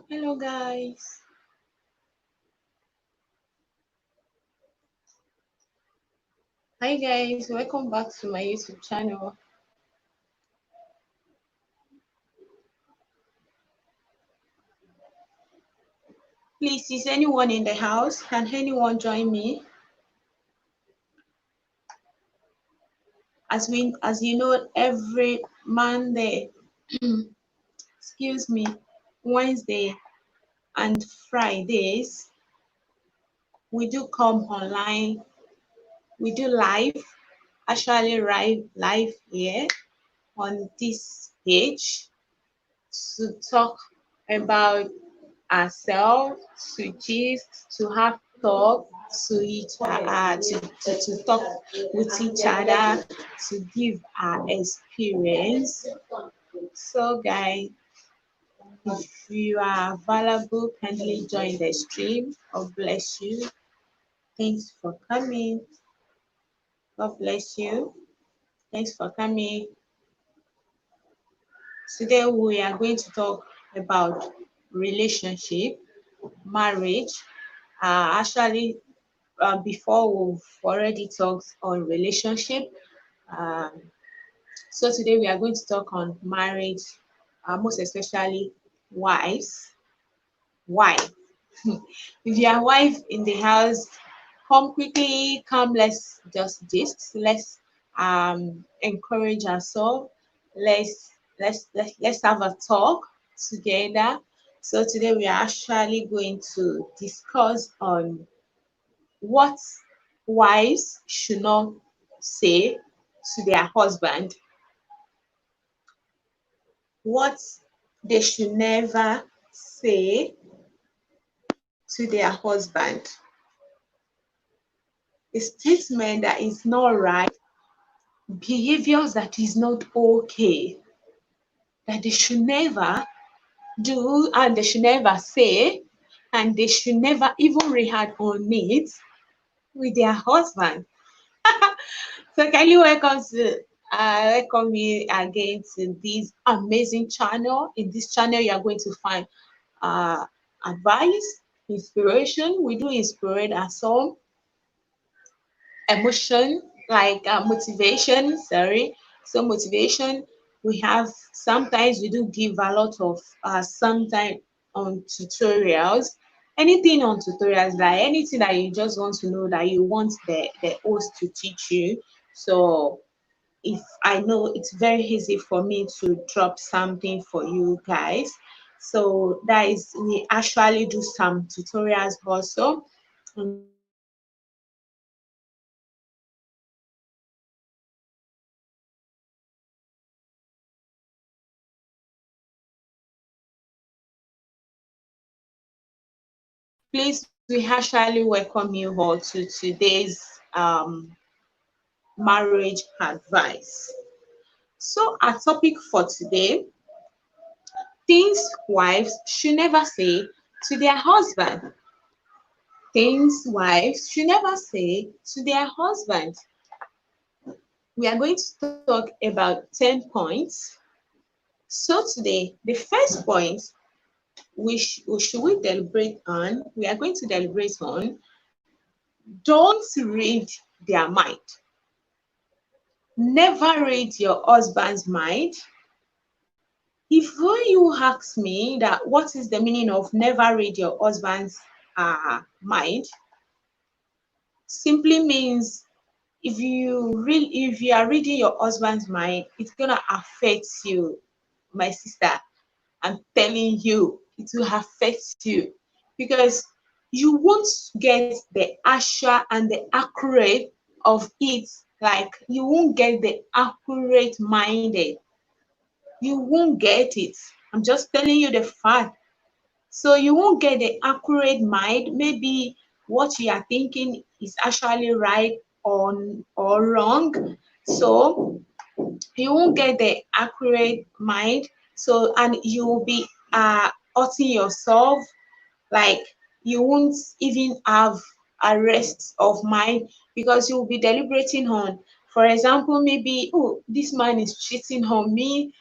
Hello guys. Hi guys, welcome back to my YouTube channel. Please, is anyone in the house? Can anyone join me? As you know, every Monday, excuse me, Wednesday and Fridays, we do come online. We do actually live here on this page to talk about ourselves, to gist, to have talk, to talk with each other, to give our experience. So, guys, if you are available, kindly join the stream. God bless you. Thanks for coming. God bless you. Thanks for coming. Today we are going to talk about relationship, marriage. Actually, before we've already talked on relationship. Um, so today we are going to talk on marriage, most especially wives. Why? If you are wife in the house, come quickly, come, let's just gist, let's encourage ourselves, let's have a talk together. So today we are actually going to discuss on what wives should not say to their husband, what they should never say to their husband, a statement that is not right, behaviors that is not okay, that they should never do and they should never say, and they should never even react on it with their husband. So can you welcome me again to this amazing channel. In this channel, you are going to find uh, advice, inspiration. We do inspire ourselves, emotion, like motivation. Sorry, so motivation. We have sometimes we do give a lot of sometimes on tutorials. Anything on tutorials, like anything that you just want to know that you want the host to teach you. So if I know it's very easy for me to drop something for you guys. So that is, we actually do some tutorials also. And we do some please, we actually welcome you all to today's marriage advice. So our topic for today, things wives should never say to their husband. Things wives should never say to their husband. We are going to talk about 10 points. So today, the first point we deliberate on, we are going to deliberate on, don't read their mind. Never read your husband's mind. If you ask me that what is the meaning of never read your husband's mind, simply means if you are reading your husband's mind, it's gonna affect you, my sister. I'm telling you, it will affect you because you won't get the actual and the accurate of it. Like you won't get the accurate minded. You won't get it. I'm just telling you the fact. So you won't get the accurate mind. Maybe what you are thinking is actually right or wrong. So you won't get the accurate mind. So and you will be hurting yourself, like you won't even have a rest of mind because you'll be deliberating on, for example, maybe, oh, this man is cheating on me,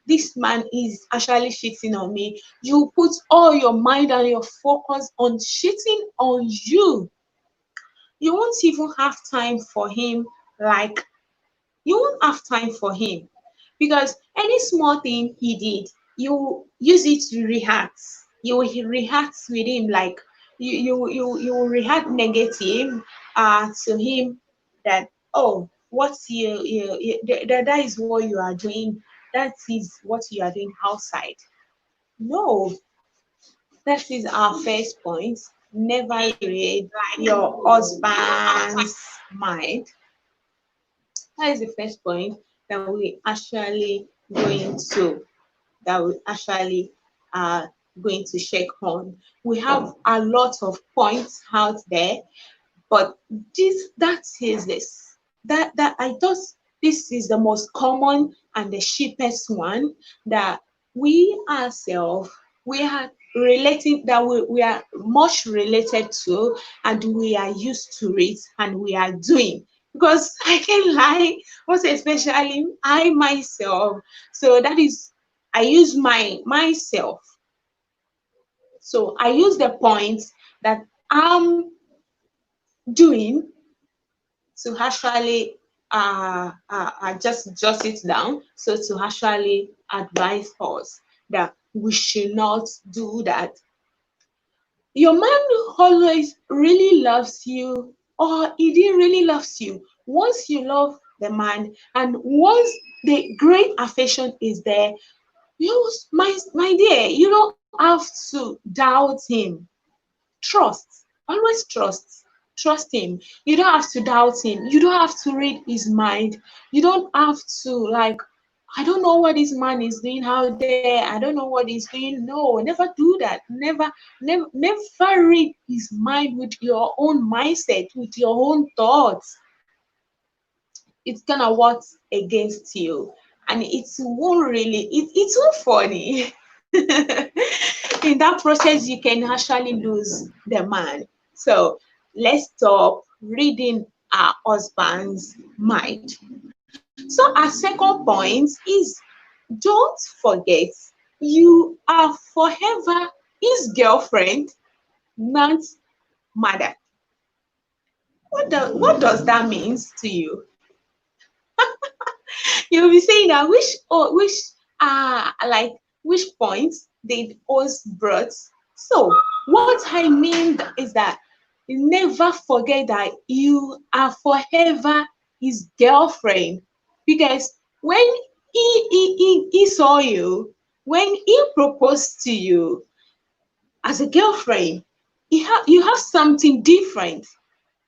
this man is actually cheating on me. You put all your mind and your focus on cheating on you. You won't even have time for him. Like, you won't have time for him, because any small thing he did, you use it to react. You will react with him, like you will react negative to him, that, oh, what's that is what you are doing, that is what you are doing outside. No, that is our first point. Never read your husband's mind. That is the first point that we actually going to that we actually are going to check on. We have a lot of points out there, but that is this that I thought this is the most common and the cheapest one, that we ourselves, we are relating, that we are much related to, and we are used to it, and we are doing, because I can lie, most especially I myself. So that is, I use myself. So I use the points that I'm doing to actually just jot it down, so to actually advise us that we should not do that. Your man always really loves you, or he didn't really loves you. Once you love the man, and once the great affection is there, you, my dear, you don't have to doubt him. Trust, always trust him. You don't have to doubt him. You don't have to read his mind. You don't have to, like, I don't know what this man is doing out there, I don't know what he's doing. No, never do that. Never read his mind with your own mindset, with your own thoughts. It's gonna work against you, and it won't really, it's so funny. In that process you can actually lose the man. So let's stop reading our husband's mind. So our second point is, don't forget, you are forever his girlfriend, not mother. What does that mean to you? You'll be saying that, which like, which points did us brought. So what I mean is that, never forget that you are forever his girlfriend, because when he saw you, when he proposed to you as a girlfriend, you have something different.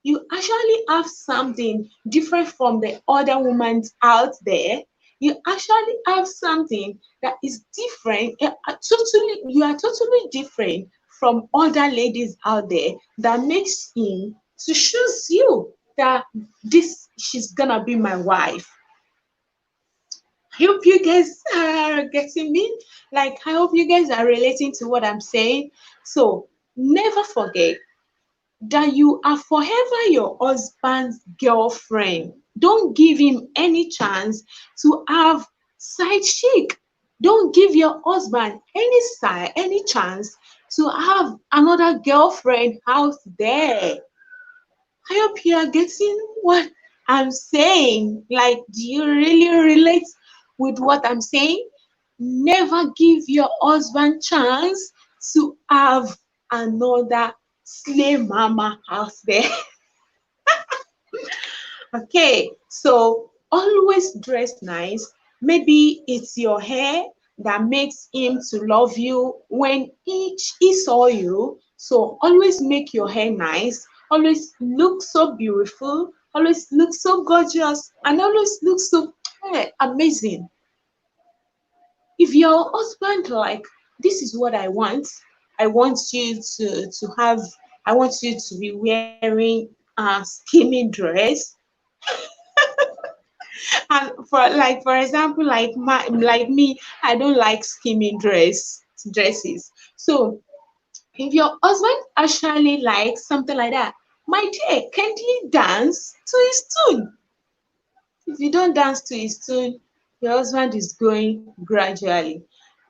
You actually have something different from the other women out there. You actually have something that is different. You are totally different from other ladies out there, that makes him to choose you, that this, she's gonna be my wife. I hope you guys are getting me. Like, I hope you guys are relating to what I'm saying. So never forget that you are forever your husband's girlfriend. Don't give him any chance to have side chick. Don't give your husband any chance to have another girlfriend out there. I hope you are getting what I'm saying. Like, do you really relate with what I'm saying? Never give your husband chance to have another slave mama out there. Okay, so always dress nice. Maybe it's your hair that makes him to love you when he saw you. So always make your hair nice. Always look so beautiful. Always look so gorgeous, and always look so amazing. If your husband, like, this is what I want you to have, I want you to be wearing a skimming dress. And for example, like me, I don't like skimming dresses. So if your husband actually likes something like that, my dear, kindly dance to his tune. If you don't dance to his tune, Your husband is growing gradually.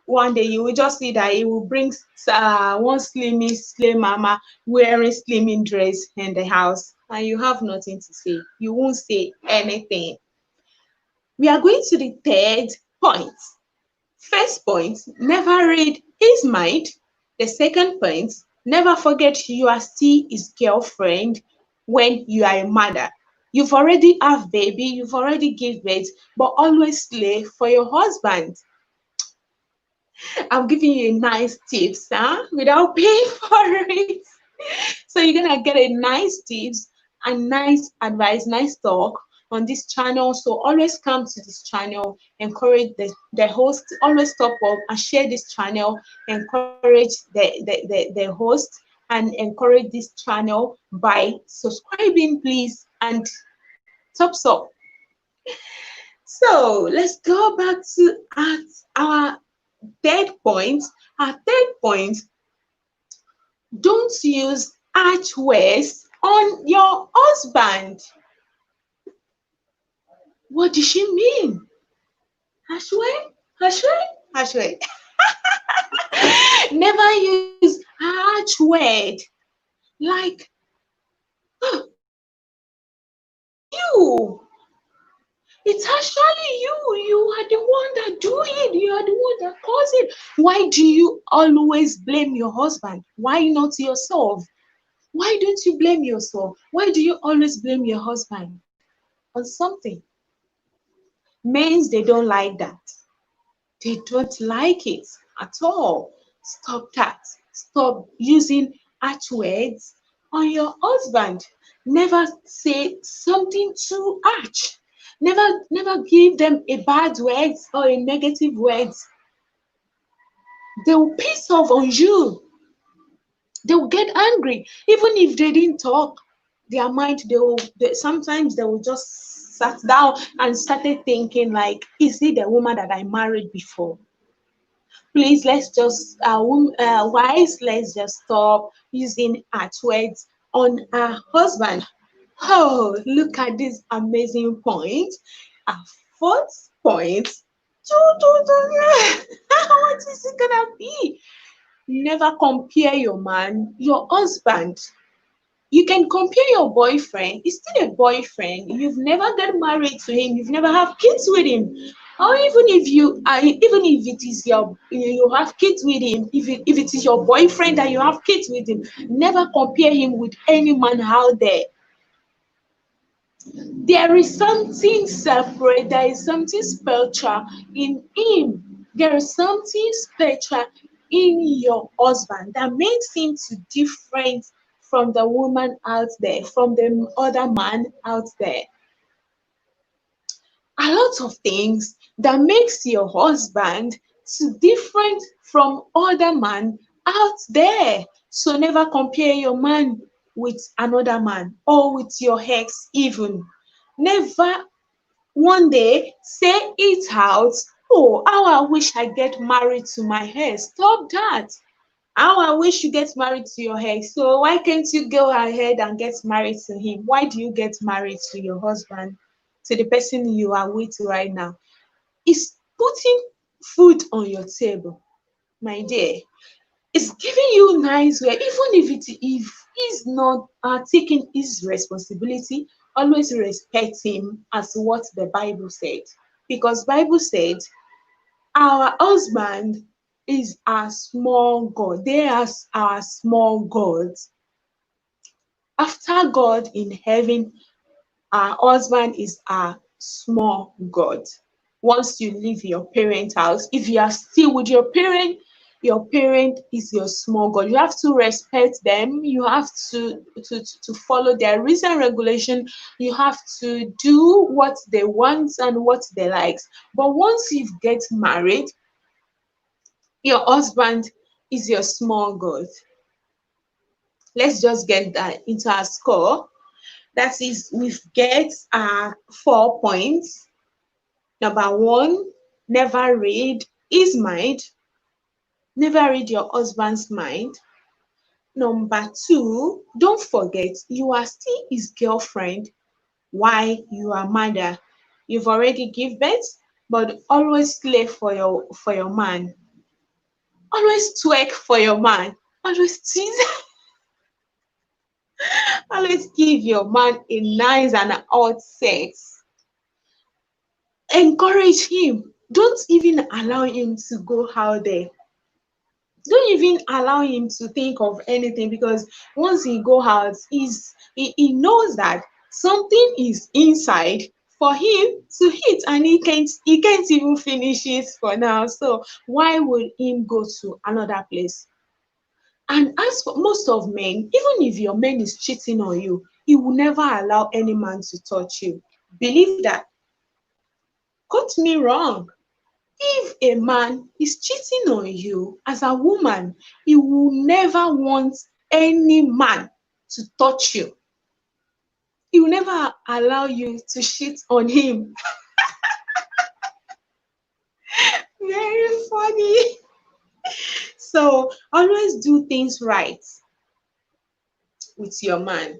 One day you will just see that he will bring one slim mama wearing slimming dress in the house, and you have nothing to say. You won't say anything. We are going to the third point. First point, never read his mind. The second point, never forget you are still his girlfriend when you are a mother. You've already have baby, you've already give birth, but always slave for your husband. I'm giving you a nice tips, huh? Without paying for it. So you're gonna get a nice tips and nice advice, nice talk on this channel. So always come to this channel, encourage the host, always top up and share this channel, encourage the host and encourage this channel by subscribing, please, and tops up. So let's go back to at our third point. Our third point, don't use harsh words on your husband. What does she mean? Harsh word? Harsh word? Harsh word. Never use harsh word like you. It's actually you. You are the one that do it. You are the one that cause it. Why do you always blame your husband? Why not yourself? Why don't you blame yourself? Why do you always blame your husband on something? Means they don't like that. They don't like it at all. Stop that. Stop using harsh words on your husband. Never say something too harsh. Never give them a bad words or a negative words. They will piss off on you. They will get angry. Even if they didn't talk, their mind, sometimes they will just sat down and started thinking like, is it the woman that I married before? Please, let's just wives, let's just stop using harsh words on our husband. Oh, look at this amazing point. Our fourth point. What is it gonna be? Never compare your husband. You can compare your boyfriend. He's still a boyfriend. You've never got married to him. You've never have kids with him. Or even if you are, even if it is you have kids with him, if it is your boyfriend and you have kids with him, never compare him with any man out there. There is something separate. There is something spiritual in him. There is something spiritual in your husband that makes him to different from the woman out there, from the other man out there. A lot of things that makes your husband to different from other man out there. So never compare your man with another man or with your ex even. Never one day say it out. Oh, how I wish I get married to my ex. Stop that. How I wish you get married to your ex. So why can't you go ahead and get married to him? Why do you get married to your husband, to the person you are with right now? It's putting food on your table, my dear. It's giving you nice way, even if he's not taking his responsibility. Always respect him as what the Bible said, because Bible said our husband is our small God. They are our small gods. After God in heaven, our husband is our small God. Once you leave your parent house, if you are still with your parent is your small God. You have to respect them. You have to follow their rules and regulation. You have to do what they want and what they like. But once you get married, your husband is your small God. Let's just get that into our score. That is, we've get 4 points. Number one, never read his mind. Never read your husband's mind. Number two, don't forget you are still his girlfriend while you are mother. You've already give birth, but always slave for your man. Always twerk for your man. Always tease. Always give your man a nice and hot sex. Encourage him. Don't even allow him to go out there. Don't even allow him to think of anything, because once he go out, he knows that something is inside for him to hit, and he can't even finish it for now. So why would him go to another place? And as for most of men, even if your man is cheating on you, he will never allow any man to touch you. Believe that. Cut me wrong. If a man is cheating on you as a woman, he will never want any man to touch you. He will never allow you to cheat on him. Very funny. So always do things right with your man.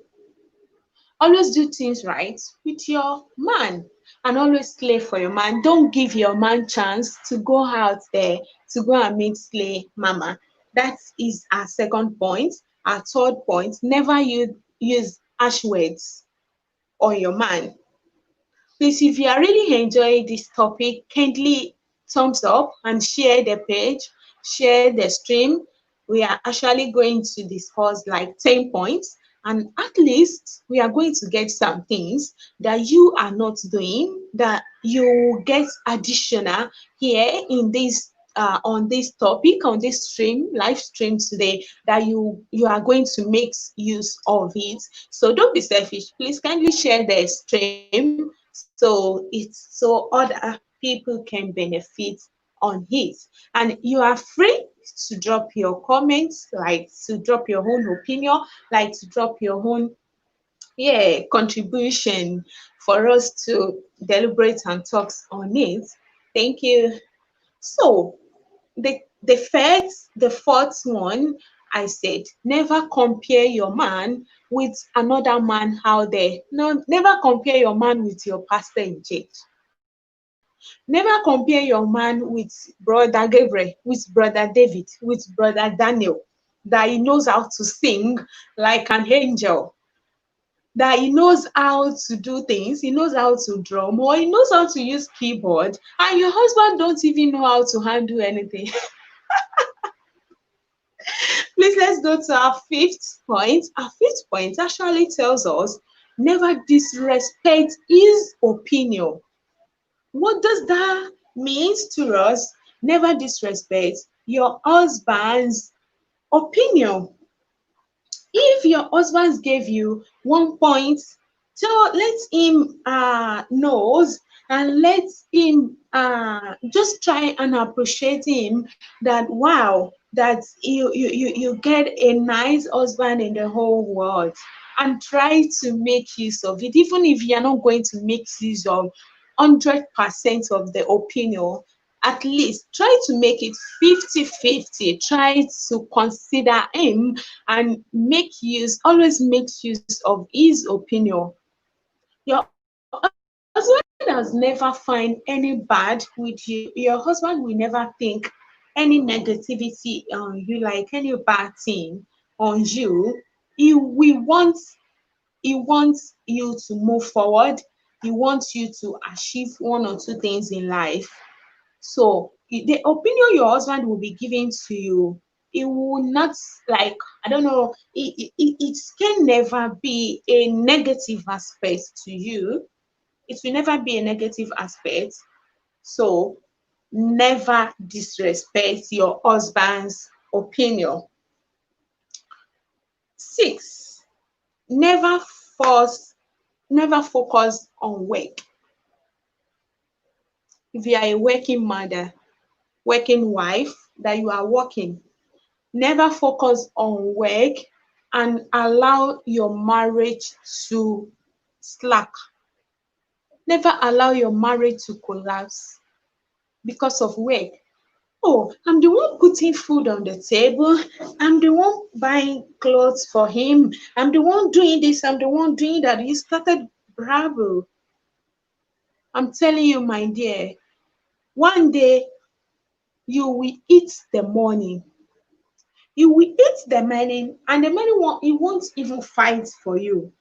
Always do things right with your man, and always slay for your man. Don't give your man chance to go out there to go and meet slay mama. That is our second point. Our third point, never use harsh words on your man. Please, if you are really enjoying this topic, kindly thumbs up and share the page, share the stream. We are actually going to discuss like 10 points, and at least we are going to get some things that you are not doing, that you get additional here in this on this topic, on this stream, live stream today, that you are going to make use of it. So don't be selfish. Please kindly share the stream so other people can benefit on it. And you are free to drop your comments, like to drop your own opinion, like to drop your own contribution for us to deliberate and talk on it. Thank you. So the fourth one, I said, never compare your man with another man out there. No, never compare your man with your pastor in church. Never compare your man with brother Gabriel, with brother David, with brother Daniel, that he knows how to sing like an angel, that he knows how to do things, he knows how to drum, or he knows how to use keyboard, and your husband don't even know how to handle anything. Please, let's go to our fifth point. Our fifth point actually tells us never disrespect his opinion. What does that mean to us? Never disrespect your husband's opinion. If your husband gave you 1 point, so let him knows, and let him just try and appreciate him, that wow, that you get a nice husband in the whole world, and try to make use of it, even if you're not going to make use of 100% of the opinion. At least try to make it 50-50. Try to consider him and always make use of his opinion. Your husband has never find any bad with you. Your husband will never think any negativity on you, like any bad thing on you. He wants you to move forward. He wants you to achieve one or two things in life. So the opinion your husband will be giving to you, it will not, like, I don't know, it can never be a negative aspect to you. It will never be a negative aspect. So never disrespect your husband's opinion. 6, never force, never focus on work. If you are a working mother, working wife, that you are working, never focus on work and allow your marriage to slack. Never allow your marriage to collapse because of work. Oh, I'm the one putting food on the table. I'm the one buying clothes for him. I'm the one doing this. I'm the one doing that. You started, bravo. I'm telling you, my dear, One day you will eat the money. You will eat the money, and the money won't, it won't even fight for you.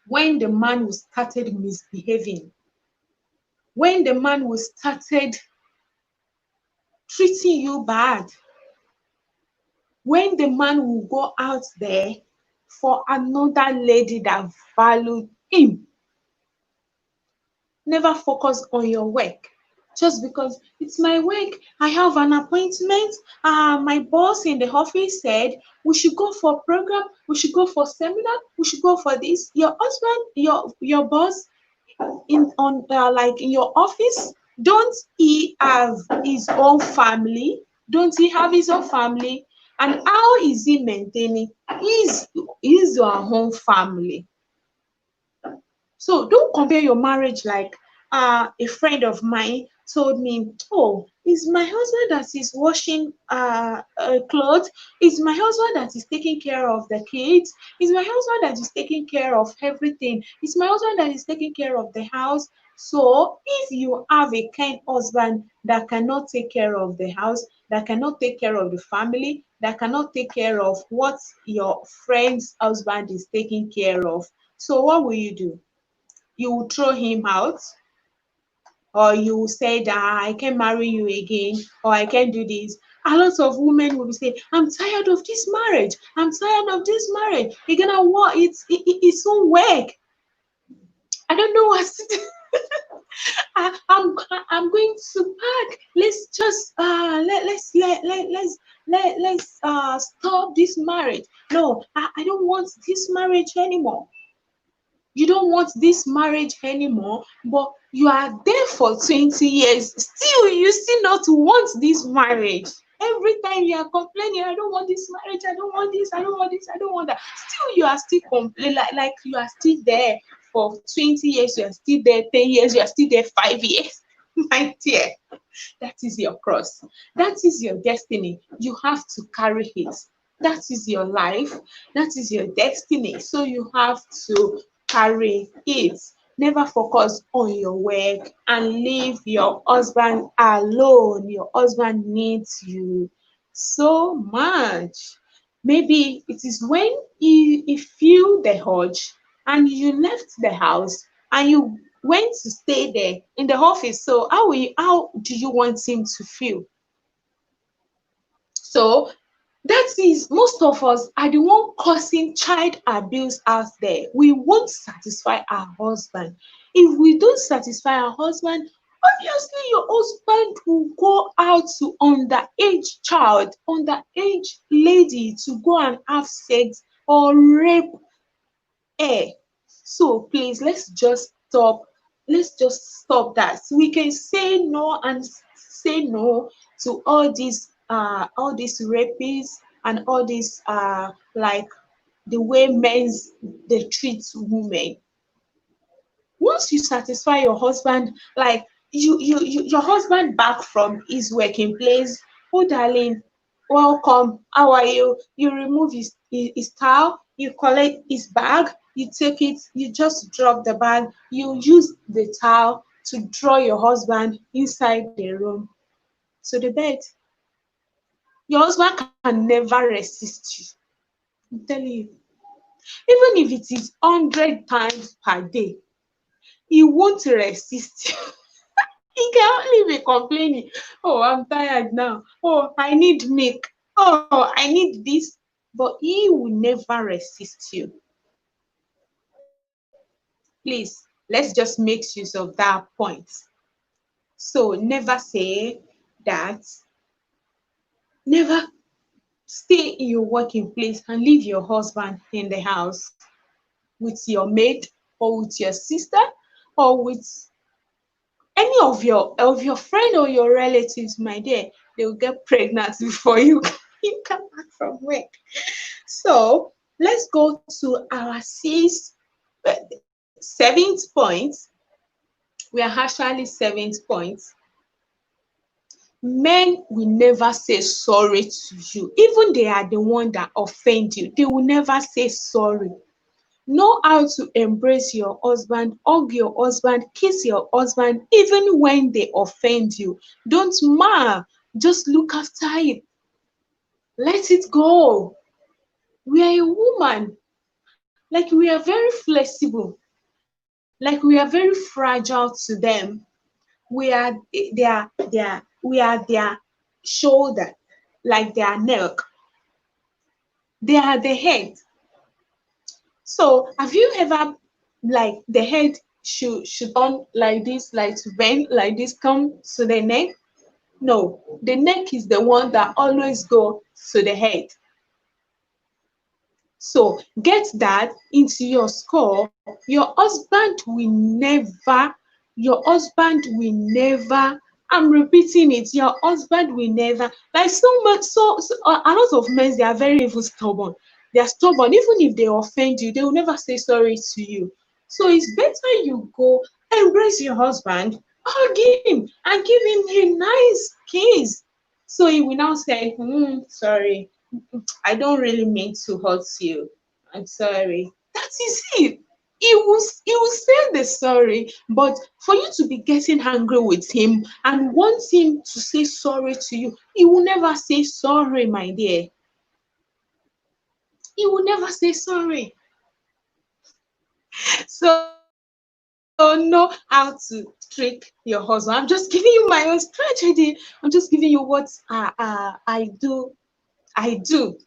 When the man who started misbehaving, when the man who started treating you bad, when the man will go out there for another lady that valued him. Never focus on your work just because it's my work. I have an appointment. My boss in the office said we should go for program, we should go for seminar, we should go for this. Your husband, your boss in on like in your office, don't he have his own family? Don't he have his own family? And how is he maintaining his or her own family? So don't compare your marriage like a friend of mine told me, oh, it's my husband that is washing clothes. It's my husband that is taking care of the kids. It's my husband that is taking care of everything. It's my husband that is taking care of the house. So if you have a kind husband that cannot take care of the house, that cannot take care of the family, that cannot take care of what your friend's husband is taking care of, so what will you do? You will throw him out, or you will say that I can't marry you again, or I can't do this. A lot of women will be saying, I'm tired of this marriage. I'm tired of this marriage. You're gonna what? It won't work. I don't know what to do. I'm going to pack. Let's just let's stop this marriage. No, I don't want this marriage anymore. You don't want this marriage anymore, but you are there for 20 years. Still, you still not want this marriage. Every time you are complaining, I don't want this marriage, I don't want this, I don't want this, I don't want that. Still, you are still complaining, like you are still there for 20 years, you are still there 10 years, you are still there 5 years. My dear, that is your cross. That is your destiny. You have to carry it. That is your life. That is your destiny. So you have to carry it. Never focus on your work and leave your husband alone. Your husband needs you so much. Maybe it is when you feel the urge and you left the house and you went to stay there in the office. So how do you want him to feel? So that is, most of us are the one causing child abuse out there. We won't satisfy our husband. If we don't satisfy our husband, obviously your husband will go out to underage child, underage lady to go and have sex or rape her. So please, let's just stop that. We can say no and say no to all these rapists and all these like the way men's they treat women. Once you satisfy your husband, like your husband back from his working place, oh darling, welcome, how are you? You remove his towel, you collect his bag, you take it, you just drop the bag, you use the towel to draw your husband inside the room to the bed. Your husband can never resist you. I'm telling you. Even if it is 100 times per day, he won't resist you. He can only be complaining, oh, I'm tired now. Oh, I need milk. Oh, I need this. But he will never resist you. Please, let's just make use of that point. So never say that, never stay in your working place and leave your husband in the house with your maid or with your sister or with any of your friend or your relatives, my dear. They will get pregnant before you you come back from work. So let's go to our uh, seventh point. We are actually seventh point. Men will never say sorry to you. Even they are the one that offend you, they will never say sorry. Know how to embrace your husband, hug your husband, kiss your husband, even when they offend you. Don't mar, just look after it. Let it go. We are a woman. Like we are very flexible. Like we are very fragile to them. We are we are their shoulder, like their neck. They are the head. So have you ever, like, the head should turn like this, like to bend like this, come to the neck? No, the neck is the one that always go to the head. So get that into your skull. Your husband will never, I'm repeating it, your husband will never, like so much, a lot of men, they are very even stubborn. They are stubborn, even if they offend you, they will never say sorry to you. So it's better you go embrace your husband, hug him, and give him a nice kiss. So he will now say, sorry, I don't really mean to hurt you. I'm sorry. That is it. He will say the sorry, but for you to be getting angry with him and want him to say sorry to you, he will never say sorry, my dear. He will never say sorry. So know how to trick your husband. I'm just giving you my own strategy. I'm just giving you what I do. I do.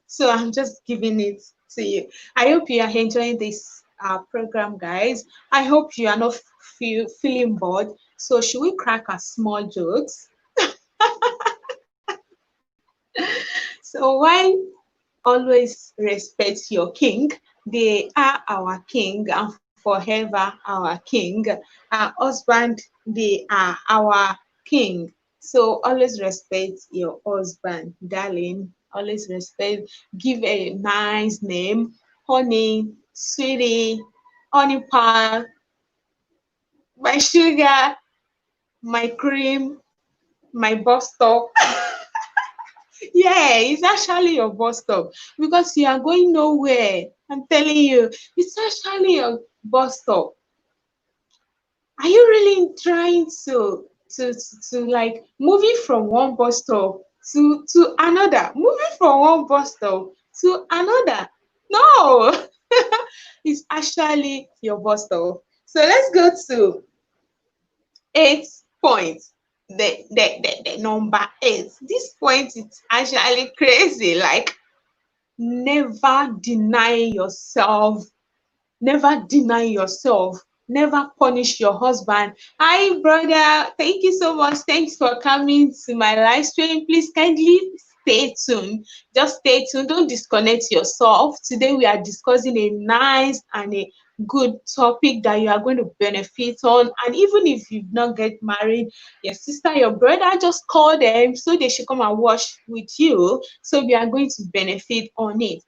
So I'm just giving it to you. I hope you are enjoying this program, guys. I hope you are not feeling bored. So should we crack a small jokes? So why always respect your king? They are our king and forever our king. Our husband, they are our king. So always respect your husband, darling. Always respect. Give a nice name, honey, sweetie, honey pie, my sugar, my cream, my bus stop. Yeah, it's actually your bus stop because you are going nowhere. I'm telling you, it's actually your bus stop. Are you really trying to like moving from one bus stop to another? Moving from one bus stop to another? No, it's actually your bus stop. So let's go to 8 point. The number 8. This point is actually crazy. Like, never deny yourself. Never deny yourself. Never punish your husband. Hi, brother. Thank you so much. Thanks for coming to my live stream. Please kindly stay tuned. Just stay tuned. Don't disconnect yourself. Today we are discussing a nice and a good topic that you are going to benefit on. And even if you've not get married, your sister, your brother, just call them so they should come and watch with you. So we are going to benefit on it.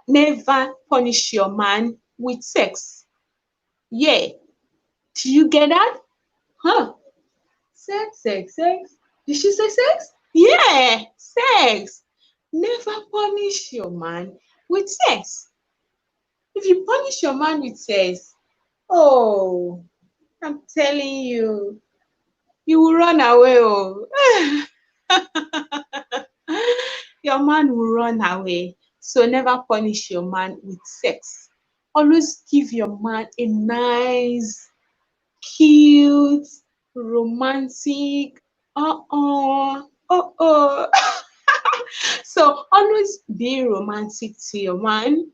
Never punish your man with sex. Yeah. Do you get that? Huh? Sex, sex, sex. Did she say sex? Yeah, sex. Never punish your man with sex. If you punish your man with sex, oh, I'm telling you, you will run away. Oh. Your man will run away. So never punish your man with sex. Always give your man a nice, cute, romantic, uh-oh. So always be romantic to your man.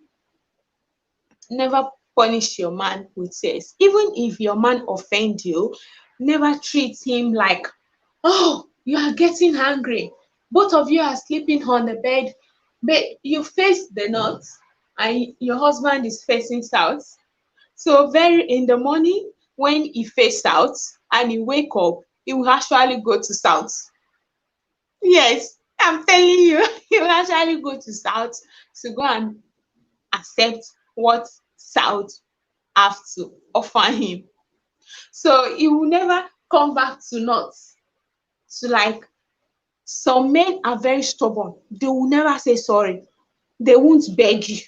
Never punish your man with sex. Even if your man offend you, never treat him like, oh, you are getting hungry. Both of you are sleeping on the bed, but you face the north and your husband is facing south. So very in the morning, when he face south and he wake up, he will actually go to south. Yes, I'm telling you, he will actually go to south to go and accept what south have to offer him. So he will never come back to north to like, some men are very stubborn. They will never say sorry. They won't beg you.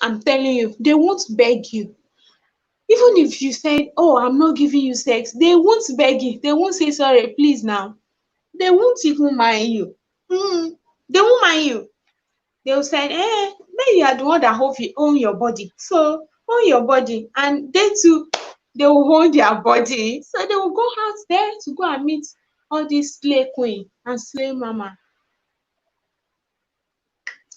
I'm telling you, they won't beg you. Even if you said, oh, I'm not giving you sex, they won't beg you. They won't say sorry, please now. They won't even mind you. Mm, they won't mind you. They'll say, maybe you are the one that own your body. So own your body. And they too, they will own their body. So they will go out there to go and meet all these slay queen and slay mama.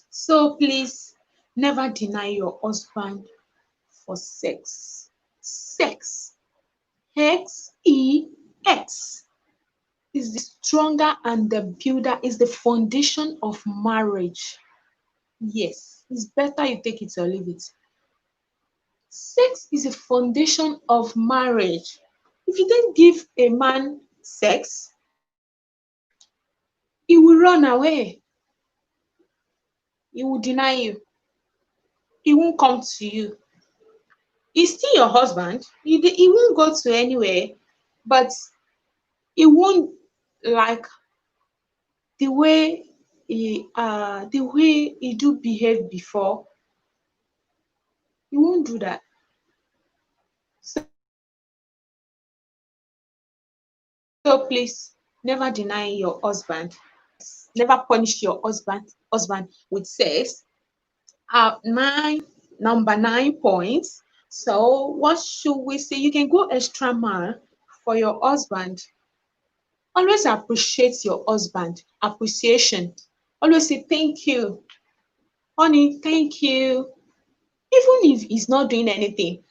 So please never deny your husband for sex. Sex. X is the stronger and the builder, is the foundation of marriage. Yes, it's better you take it or leave it. Sex is a foundation of marriage. If you don't give a man sex, he will run away. He will deny you. He won't come to you. He's still your husband. He won't go to anywhere, but he won't like the way he do behave before. He won't do that. So please never deny your husband. Never punish your husband with sex. Number 9 points. So what should we say? You can go extra mile for your husband. Always appreciate your husband. Appreciation. Always say thank you. Honey, thank you. Even if he's not doing anything.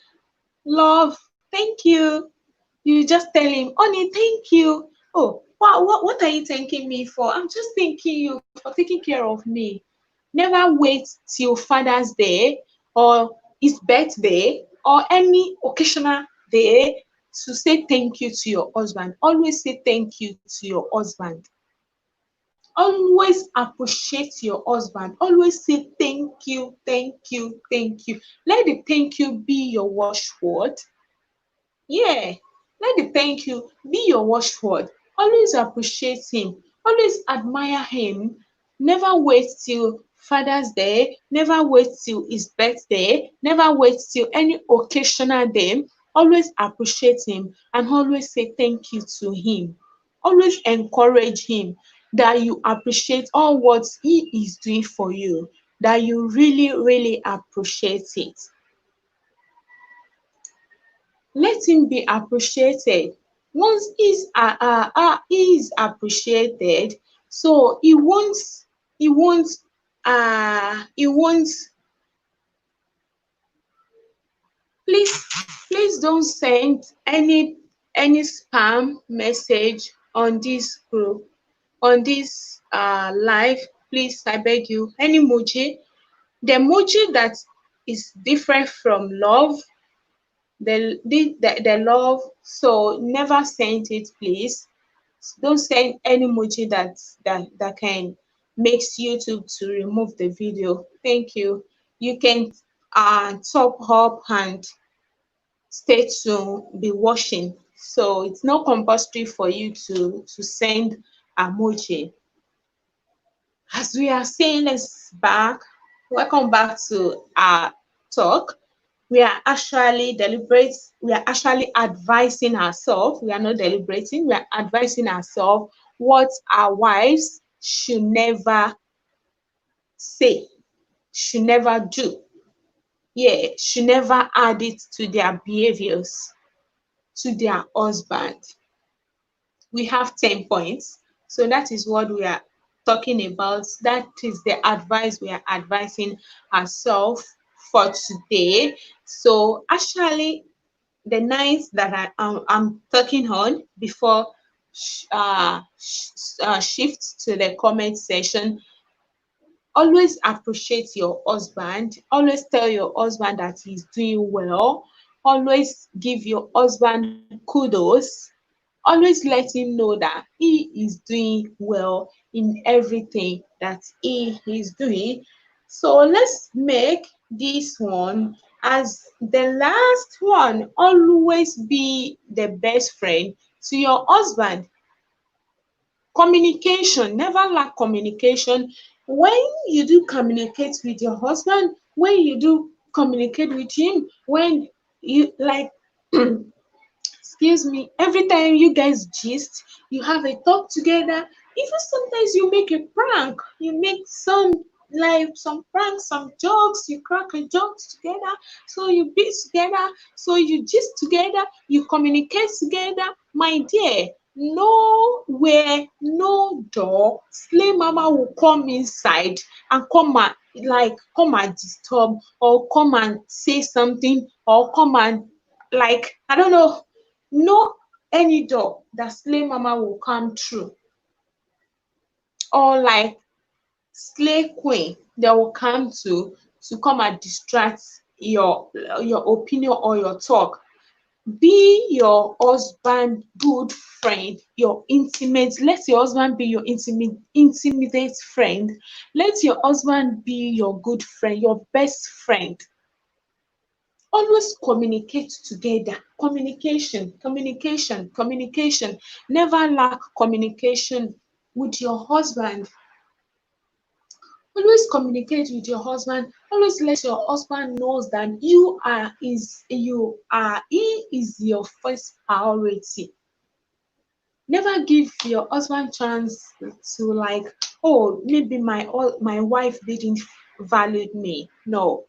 Love, thank you. You just tell him, honey, thank you. Oh, what are you thanking me for? I'm just thanking you for taking care of me. Never wait till Father's Day or his birthday or any occasional day to say thank you to your husband. Always say thank you to your husband. Always appreciate your husband. Always say thank you, thank you, thank you. Let the thank you be your watchword. Yeah, let the thank you be your watchword. Always appreciate him. Always admire him. Never wait till Father's Day. Never wait till his birthday. Never wait till any occasional day. Always appreciate him and always say thank you to him. Always encourage him that you appreciate all what he is doing for you, that you really, really appreciate it. Let him be appreciated. Once he is appreciated, so he won't please please don't send any spam message on this group, on this live. Please, I beg you, any emoji, the emoji that is different from love, the love, so never send it, please. Don't send any emoji that can makes YouTube to remove the video. Thank you. You can top up and stay to be watching, so it's not compulsory for you to send emoji. As we are saying, let's back. Welcome back to our talk. We are actually deliberate. We are actually advising ourselves. We are not deliberating. We are advising ourselves what our wives should never say, should never do. Yeah, should never add it to their behaviors, to their husband. We have 10 points. So that is what we are talking about. That is the advice we are advising ourselves for today. So actually, the ninth that I'm talking on before shift to the comment section. Always appreciate your husband. Always tell your husband that he's doing well. Always give your husband kudos. Always let him know that he is doing well in everything that he is doing. So let's make this one as the last one. Always be the best friend to your husband. Communication, never lack communication. When you do communicate with your husband, when you do communicate with him when you like. Excuse me, every time you guys gist, you have a talk together. Even sometimes you make a prank, you make some pranks, some jokes, you crack a jokes together, so you be together, so you gist together, you communicate together. My dear, nowhere, no door, slay mama will come inside and come and disturb, or come and say something, or come and like, I don't know, no any door that slay mama will come through, or like slay queen that will come to come and distract your opinion or your talk. Be your husband good friend, your intimate. Let your husband be your intimate friend. Let your husband be your good friend, your best friend. Always communicate together. Communication. Never lack communication with your husband. Always communicate with your husband. Always let your husband knows that he is your first priority. Never give your husband chance to like, oh, maybe my wife didn't value me. No.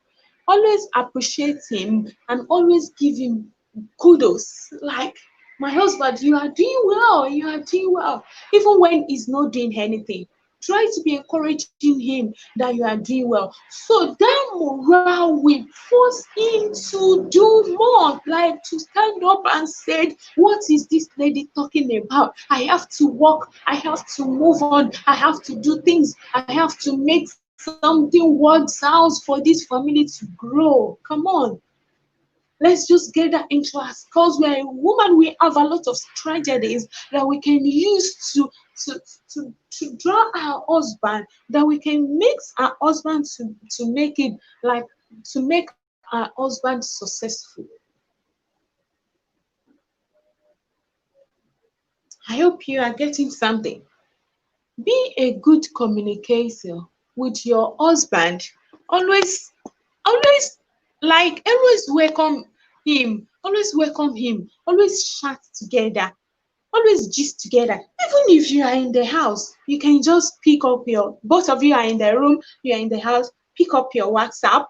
Always appreciate him and always give him kudos. Like, my husband, you are doing well, you are doing well. Even when he's not doing anything, try to be encouraging him that you are doing well. So that morale will force him to do more, like to stand up and say, what is this lady talking about? I have to work, I have to move on, I have to do things, I have to make something works out for this family to grow. Come on. Let's just get that into us, because we're a woman. We have a lot of tragedies that we can use to draw our husband, that we can mix our husband to make it like, to make our husband successful. I hope you are getting something. Be a good communicator with your husband. Always, always, always welcome him. Always welcome him. Always chat together. Always gist together. Even if you are in the house, you can just pick up your, both of you are in the room, you are in the house, pick up your WhatsApp.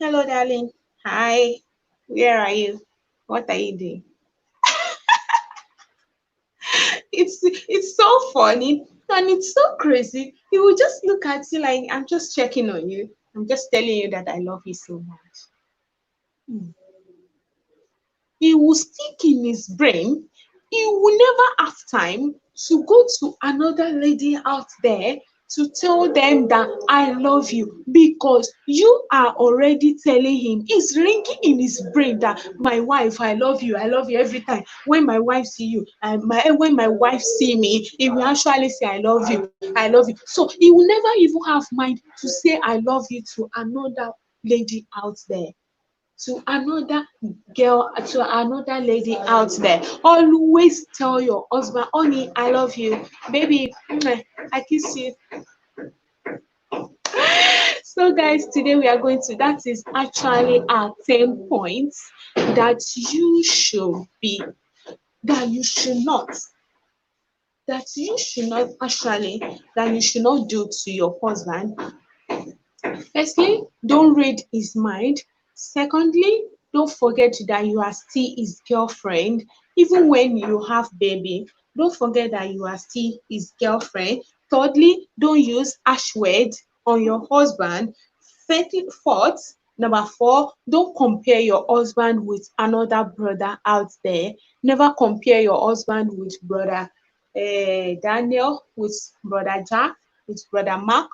Hello, darling. Hi. Where are you? What are you doing? It's so funny and it's so crazy. He will just look at you like, I'm just checking on you. I'm just telling you that I love you so much. Hmm. He will stick in his brain. He will never have time to go to another lady out there to tell them that I love you, because you are already telling him. It's ringing in his brain that my wife, I love you every time. When my wife see you, when my wife see me, he will actually say I love you, I love you. So he will never even have mind to say I love you to another lady out there, to another girl, to another lady out there. Always tell your husband, honey, I love you, baby, I kiss you. So guys, today we are going to, that is actually our 10 points that you should be, that you should not, that you should not do to your husband. Firstly, don't read his mind. Secondly, don't forget that you are still his girlfriend. Even when you have baby, don't forget that you are still his girlfriend. Thirdly, don't use harsh words on your husband. Fourth, number four, don't compare your husband with another brother out there. Never compare your husband with brother Daniel, with brother Jack, with brother Mark,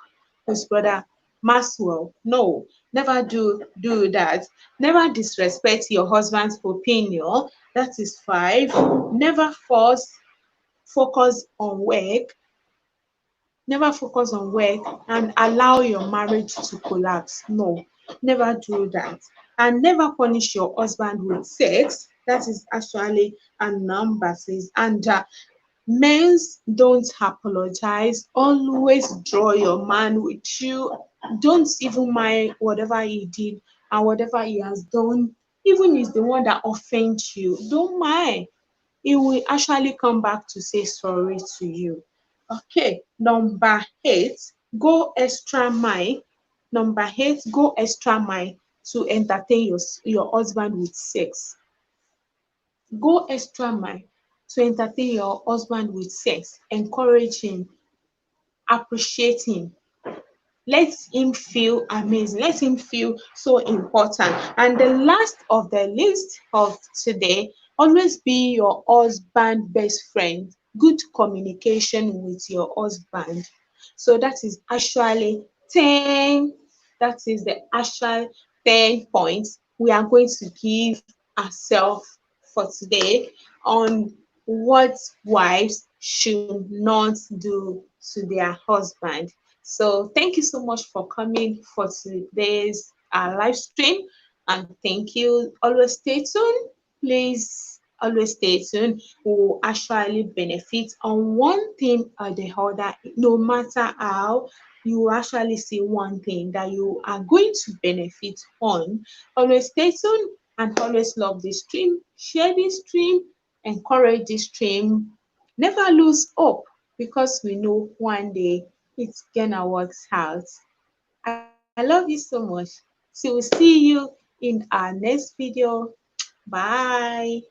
with brother Maxwell. No, never do that. Never disrespect your husband's opinion. That is five. Never focus on work. Never focus on work and allow your marriage to collapse. No, never do that. And never punish your husband with sex. That is actually a number says. And men's don't apologize. Always draw your man with you. Don't even mind whatever he did and whatever he has done, even if the one that offends you, don't mind. He will actually come back to say sorry to you. Okay, number 8, go extra mile. Number 8, go extra mile to entertain your husband with sex. Go extra mile to entertain your husband with sex. Encourage him, appreciate him, let him feel amazing, let him feel so important. And the last of the list of today, always be your husband best friend. Good communication with your husband. So that is actually 10, that is the actual 10 points we are going to give ourselves for today on what wives should not do to their husband. So thank you so much for coming for today's live stream, and thank you. Always stay tuned. Please always stay tuned. We will actually benefit on one thing or the other, no matter how. You will actually see one thing that you are going to benefit on. Always stay tuned and always love this stream. Share this stream, encourage this stream. Never lose hope, because we know one day it's gonna work out. I love you so much. So we'll see you in our next video. Bye.